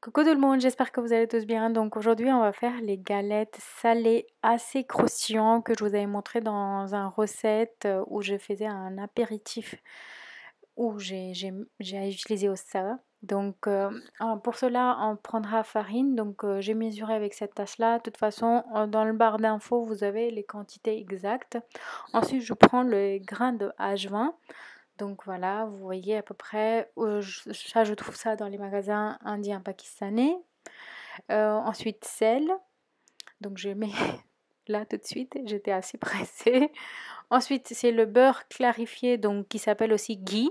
Coucou tout le monde, j'espère que vous allez tous bien. Donc aujourd'hui, on va faire les galettes salées assez croustillantes que je vous avais montré dans un recette où je faisais un apéritif où j'ai utilisé au ça. Donc pour cela, on prendra farine. Donc j'ai mesuré avec cette tasse-là. De toute façon, dans le barre d'infos, vous avez les quantités exactes. Ensuite, je prends le grain de H20. Donc voilà, vous voyez à peu près, ça je trouve ça dans les magasins indiens pakistanais. Ensuite sel, donc je mets là tout de suite, j'étais assez pressée. Ensuite c'est le beurre clarifié, donc qui s'appelle aussi ghee.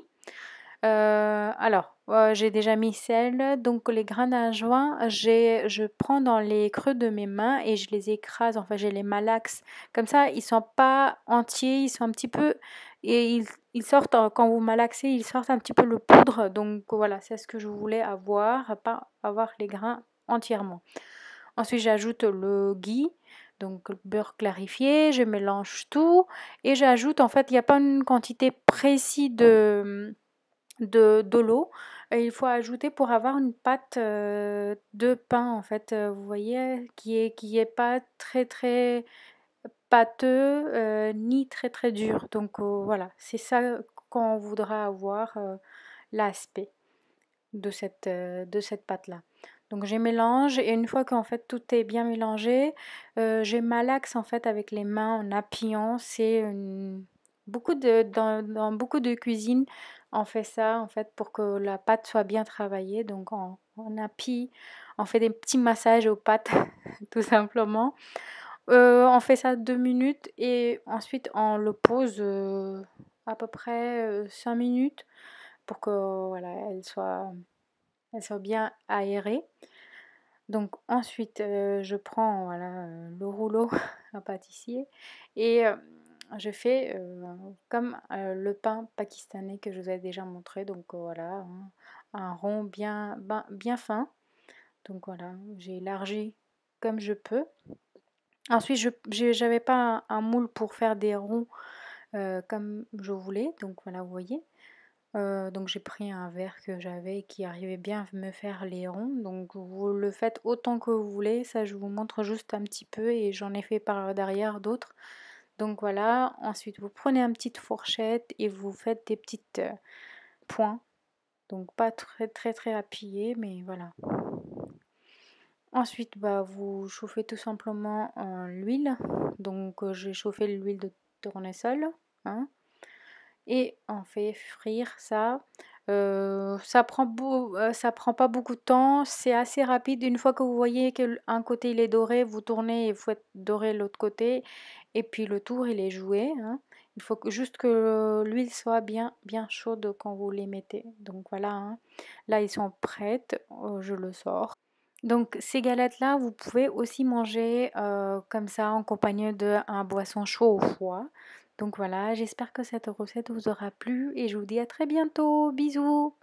J'ai déjà mis sel, donc les grains d'ajouin, je prends dans les creux de mes mains et je les écrase, enfin je les malaxe. Comme ça, ils sont pas entiers, ils sont un petit peu, et ils sortent, quand vous malaxez, ils sortent un petit peu le poudre. Donc voilà, c'est ce que je voulais avoir, pas avoir les grains entièrement. Ensuite, j'ajoute le ghee, donc le beurre clarifié, je mélange tout et j'ajoute, en fait, il n'y a pas une quantité précise de l'eau. Il faut ajouter pour avoir une pâte de pain, en fait, vous voyez, qui est pas très très pâteux ni très très dur. Donc voilà, c'est ça qu'on voudra avoir l'aspect de cette pâte-là. Donc je mélange et une fois qu'en fait tout est bien mélangé, je malaxe en fait avec les mains en appuyant. Dans beaucoup de cuisines, on fait ça en fait pour que la pâte soit bien travaillée. Donc on appuie, on fait des petits massages aux pâtes tout simplement. On fait ça 2 minutes et ensuite on le pose à peu près 5 minutes pour que voilà, elle soit bien aérée. Donc ensuite, je prends voilà, le rouleau à pâtissier et je fais comme le pain pakistanais que je vous ai déjà montré. Donc voilà, un rond bien fin. Donc voilà, j'ai élargi comme je peux. Ensuite, j'avais pas un moule pour faire des ronds comme je voulais. Donc voilà, vous voyez. Donc j'ai pris un verre que j'avais qui arrivait bien à me faire les ronds. Donc vous le faites autant que vous voulez. Ça, je vous montre juste un petit peu et j'en ai fait par derrière d'autres. Donc voilà. Ensuite, vous prenez une petite fourchette et vous faites des petites points. Donc pas très très très appuyés, mais voilà. Ensuite, bah, vous chauffez tout simplement l'huile. Donc j'ai chauffé l'huile de tournesol, hein. Et on fait frire ça. Ça prend pas beaucoup de temps, c'est assez rapide. Une fois que vous voyez qu'un côté il est doré, vous tournez et vous faites dorer l'autre côté. Et puis le tour il est joué, hein. Il faut juste que l'huile soit bien chaude quand vous les mettez. Donc voilà, hein. Là ils sont prêtes, je le sors. Donc ces galettes-là, vous pouvez aussi manger comme ça en compagnie d'un boisson chaud au foie. Donc voilà, j'espère que cette recette vous aura plu et je vous dis à très bientôt. Bisous!